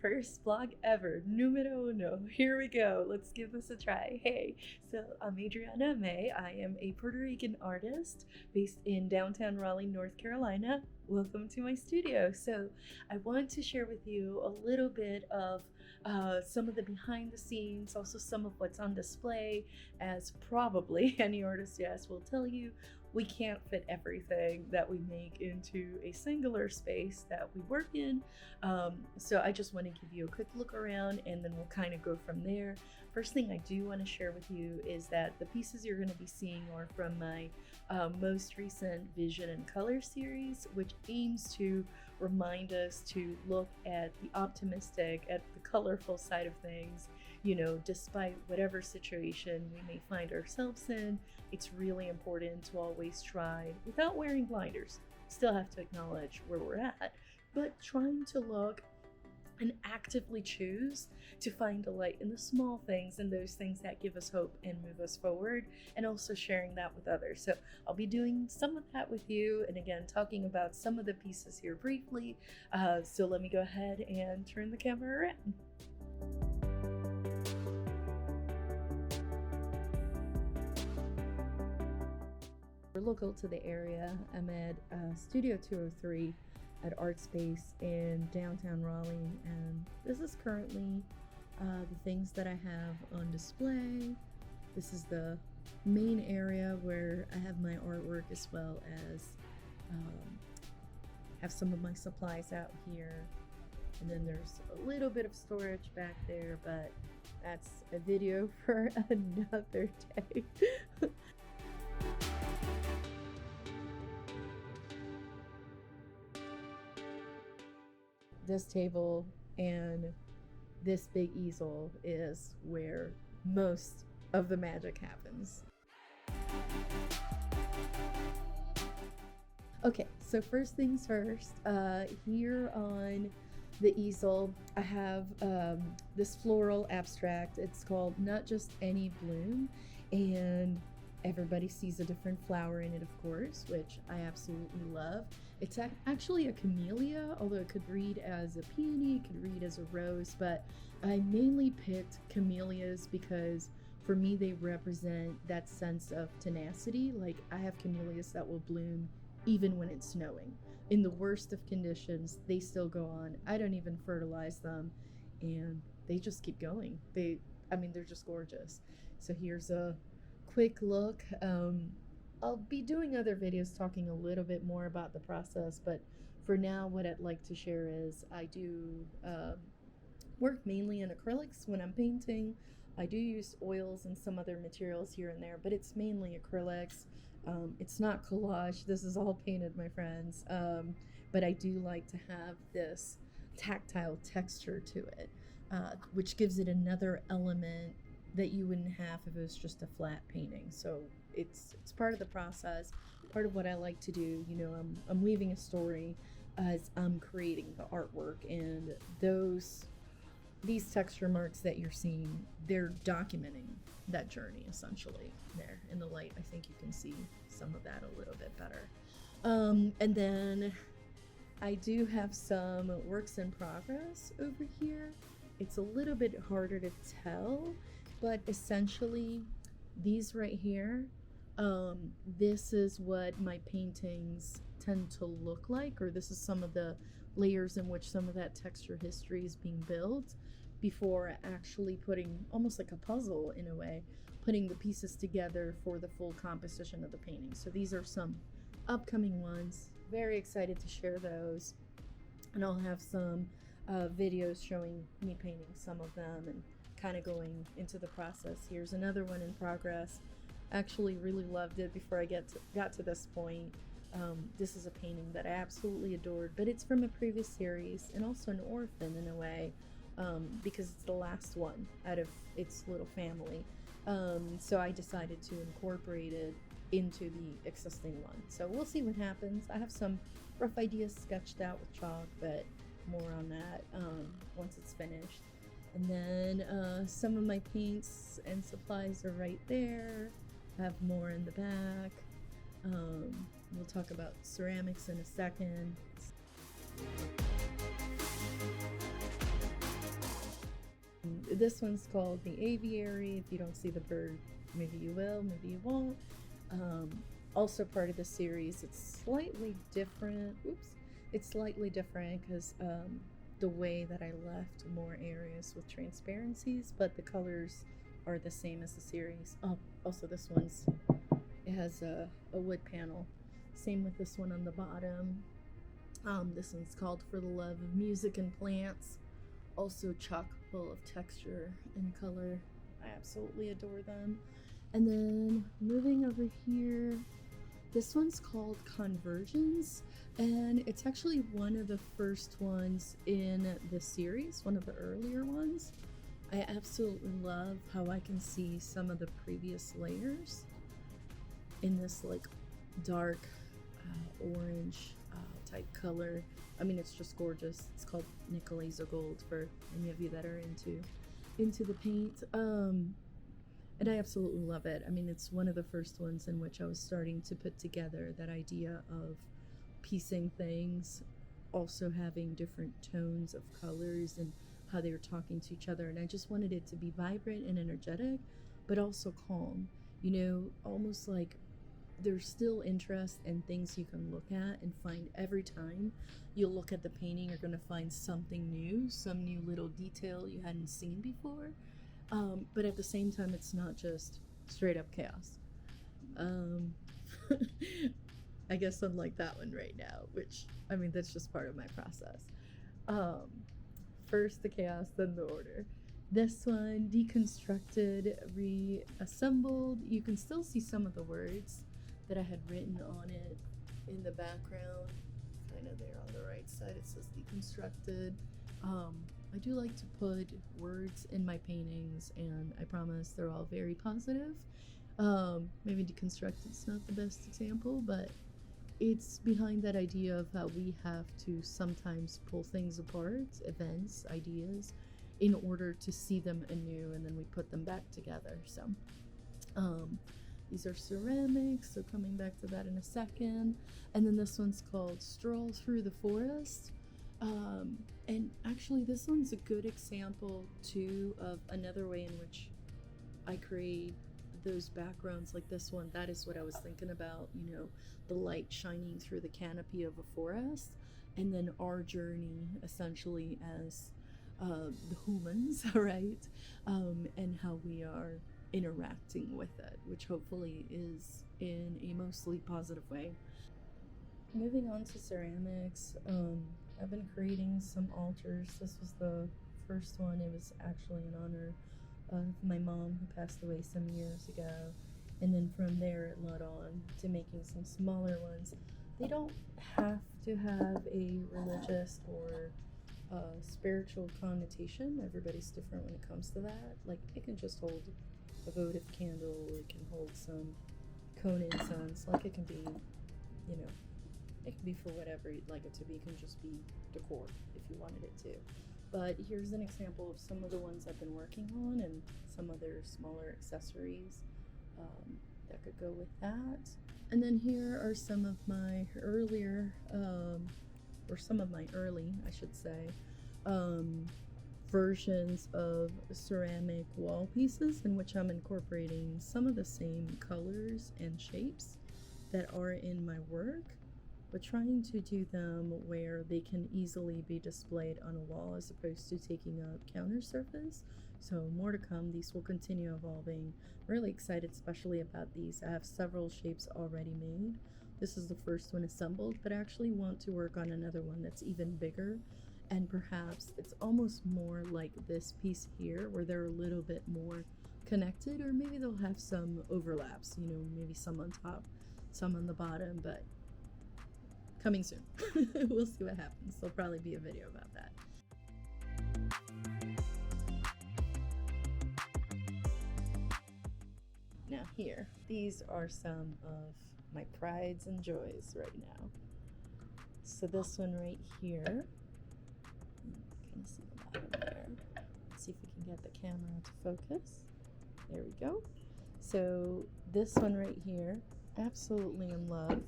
First vlog ever, numero uno. Here we go. Let's give this a try. Hey, so I'm Adriana May. I am a Puerto Rican artist based in downtown Raleigh, North Carolina. Welcome to my studio. So I want to share with you a little bit of some of the behind the scenes, also some of what's on display, as probably any artist, yes, will tell you, we can't fit everything that we make into a singular space that we work in. So I just want to give you a quick look around and then we'll kind of go from there. First thing I do want to share with you is that the pieces you're going to be seeing are from my most recent Vision and Color series, which aims to remind us to look at the optimistic, at the colorful side of things. You know, despite whatever situation we may find ourselves in, it's really important to always try, without wearing blinders, still have to acknowledge where we're at, but trying to look and actively choose to find a light in the small things and those things that give us hope and move us forward, and also sharing that with others. So I'll be doing some of that with you, and again, talking about some of the pieces here briefly. So let me go ahead and turn the camera around. We're local to the area. I'm at Studio 203 at Art Space in downtown Raleigh, and this is currently the things that I have on display. This is the main area where I have my artwork, as well as have some of my supplies out here. And then there's a little bit of storage back there, but that's a video for another day. This table and this big easel is where most of the magic happens. Okay, so first things first, here on the easel, I have this floral abstract. It's called Not Just Any Bloom, and everybody sees a different flower in it, of course, which I absolutely love. It's actually a camellia, although it could read as a peony, it could read as a rose, but I mainly picked camellias because for me they represent that sense of tenacity. Like, I have camellias that will bloom even when it's snowing. In the worst of conditions, they still go on. I don't even fertilize them, and they just keep going. They're just gorgeous. So here's a quick look. I'll be doing other videos talking a little bit more about the process, but for now what I'd like to share is I do work mainly in acrylics when I'm painting. I do use oils and some other materials here and there, but it's mainly acrylics. It's not collage. This is all painted, my friends. But I do like to have this tactile texture to it, which gives it another element that you wouldn't have if it was just a flat painting. So it's part of the process, part of what I like to do. You know, I'm weaving a story as I'm creating the artwork, and these texture marks that you're seeing, they're documenting that journey essentially. There in the light, I think you can see some of that a little bit better. And then I do have some works in progress over here. It's a little bit harder to tell, but essentially these right here, this is what my paintings tend to look like, or this is some of the layers in which some of that texture history is being built before actually putting, almost like a puzzle in a way, putting the pieces together for the full composition of the painting. So these are some upcoming ones. Very excited to share those, and I'll have some videos showing me painting some of them and kind of going into the process. Here's another one in progress. Actually really loved it before I got to this point. This is a painting that I absolutely adored, but it's from a previous series and also an orphan in a way, because it's the last one out of its little family. So I decided to incorporate it into the existing one. So we'll see what happens. I have some rough ideas sketched out with chalk, but more on that once it's finished. And then some of my paints and supplies are right there. I have more in the back. We'll talk about ceramics in a second. this one's called the aviary. If you don't see the bird, maybe you will, maybe you won't. Um, Also part of the series. It's slightly different. Oops. It's slightly different because the way that I left more areas with transparencies, but the colors are the same as the series. Oh, also this one's, it has a wood panel. Same with this one on the bottom. This one's called For the Love of Music and Plants. Also chock full of texture and color. I absolutely adore them. And then moving over here, this one's called Conversions, and it's actually one of the first ones in the series, one of the earlier ones. I absolutely love how I can see some of the previous layers in this like dark orange type color. I mean, it's just gorgeous. It's called nickel laser gold for any of you that are into the paint. And I absolutely love it. I mean, it's one of the first ones in which I was starting to put together that idea of piecing things, also having different tones of colors and how they were talking to each other. And I just wanted it to be vibrant and energetic, but also calm. You know, almost like there's still interest and things you can look at and find every time you look at the painting. You're going to find something new, some new little detail you hadn't seen before. But at the same time, it's not just straight up chaos. I guess unlike that one right now, which, I mean, that's just part of my process. Um, First the chaos, then the order. This one, deconstructed, reassembled. You can still see some of the words that I had written on it in the background. Kind of there on the right side, it says deconstructed. I do like to put words in my paintings, and I promise they're all very positive. Maybe deconstructed's not the best example, but it's behind that idea of how we have to sometimes pull things apart, events, ideas, in order to see them anew, and then we put them back together. So these are ceramics, so coming back to that in a second. And then this one's called Stroll Through the Forest. And actually this one's a good example too of another way in which I create those backgrounds like this one. That is what I was thinking about, you know, the light shining through the canopy of a forest, and then our journey essentially as the humans, right? And how we are interacting with it, which hopefully is in a mostly positive way. Moving on to ceramics, I've been creating some altars. This was the first one. It was actually in honor of my mom who passed away some years ago. And then from there it led on to making some smaller ones. They don't have to have a religious or spiritual connotation. Everybody's different when it comes to that. Like, it can just hold a votive candle, it can hold some cone incense, like it can be, you know, it can be for whatever you'd like it to be. It can just be decor if you wanted it to. But here's an example of some of the ones I've been working on and some other smaller accessories that could go with that. And then here are some of my earlier, or some of my early, I should say, versions of ceramic wall pieces in which I'm incorporating some of the same colors and shapes that are in my work, but trying to do them where they can easily be displayed on a wall as opposed to taking up counter surface. So more to come. These will continue evolving. Really excited especially about these. I have several shapes already made. This is the first one assembled, but I actually want to work on another one that's even bigger, and perhaps it's almost more like this piece here where they're a little bit more connected, or maybe they'll have some overlaps, you know, maybe some on top, some on the bottom, but coming soon. We'll see what happens. There'll probably be a video about that. Now here, these are some of my prides and joys right now. So this one right here, kind of see the bottom there. Let's see if we can get the camera to focus. There we go. So this one right here, absolutely in love.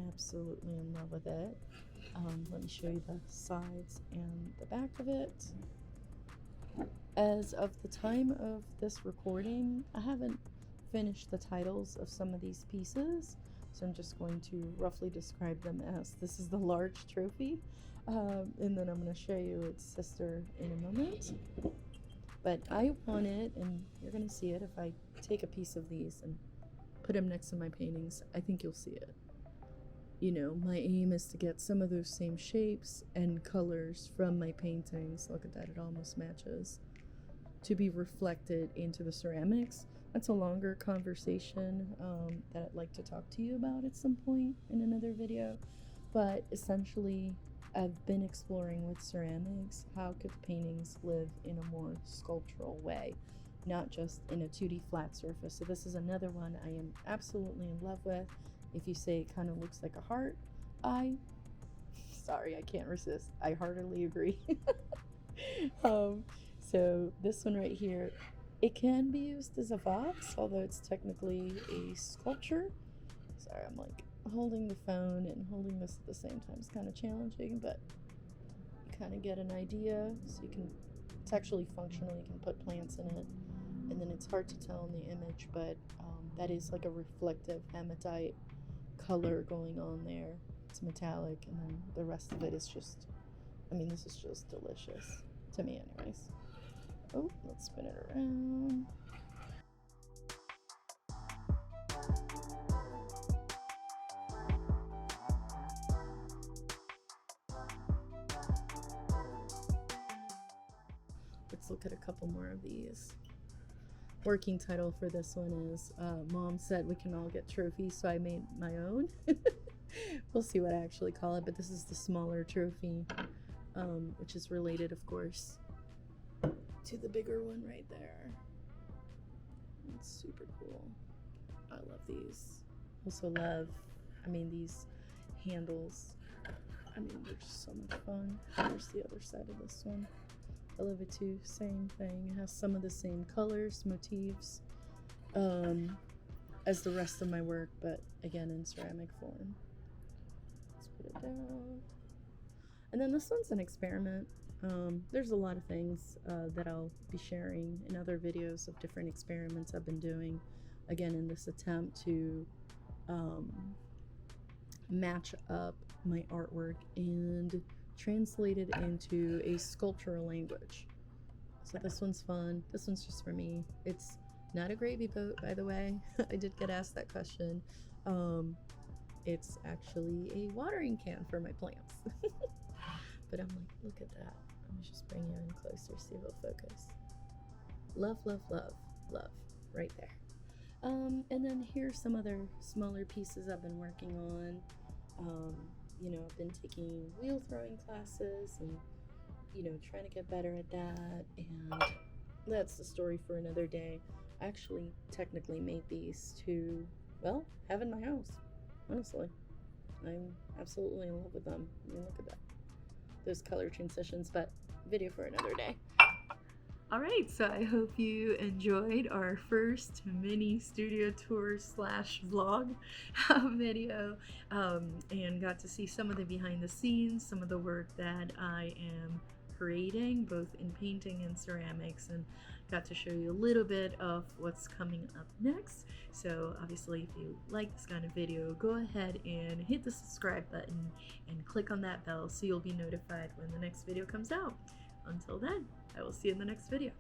Absolutely in love with it. Let me show you the sides and the back of it. As of the time of this recording, I haven't finished the titles of some of these pieces, so I'm just going to roughly describe them as this is the large trophy, and then I'm going to show you its sister in a moment. But I want it, and you're going to see it if I take a piece of these and put them next to my paintings. I think you'll see it. You know, my aim is to get some of those same shapes and colors from my paintings. Look at that, it almost matches. To be reflected into the ceramics. That's a longer conversation that I'd like to talk to you about at some point in another video. But essentially, I've been exploring with ceramics, how could paintings live in a more sculptural way, not just in a 2D flat surface. So this is another one I am absolutely in love with. If you say it kind of looks like a heart, sorry, I can't resist. I heartily agree. So this one right here, it can be used as a vase, although it's technically a sculpture. Sorry, I'm like holding the phone and holding this at the same time. It's kind of challenging, but you kind of get an idea. So you can, it's actually functional. You can put plants in it, and then it's hard to tell in the image, but that is like a reflective hematite color going on there. It's metallic, and then the rest of it is just, I mean, this is just delicious to me anyways. Oh, let's spin it around. Let's look at a couple more of these. Working title for this one is Mom Said We Can All Get Trophies, so I made my own. We'll see what I actually call it, but this is the smaller trophy, which is related, of course, to the bigger one right there. It's super cool. I love these. Also love, I mean, these handles. I mean, they're just so much fun. Here's the other side of this one. I love it too. Same thing. It has some of the same colors, motifs, as the rest of my work, but again in ceramic form. Let's put it down. And then this one's an experiment. There's a lot of things that I'll be sharing in other videos of different experiments I've been doing, again in this attempt to match up my artwork and translate it into a sculptural language. So this one's fun. This one's just for me. It's not a gravy boat, by the way. I did get asked that question. It's actually a watering can for my plants. But I'm like, look at that. Let me just bring you in closer, see if it'll focus. Love, love, love, love, right there. And then here's some other smaller pieces I've been working on. You know, I've been taking wheel throwing classes and, you know, trying to get better at that. And that's the story for another day. I actually technically made these to, well, have in my house, honestly. I'm absolutely in love with them. I mean, look at that. Those color transitions, but video for another day. All right, so I hope you enjoyed our first mini studio tour / vlog video, and got to see some of the behind the scenes, some of the work that I am creating, both in painting and ceramics, and got to show you a little bit of what's coming up next. So obviously, if you like this kind of video, go ahead and hit the subscribe button and click on that bell so you'll be notified when the next video comes out. Until then, I will see you in the next video.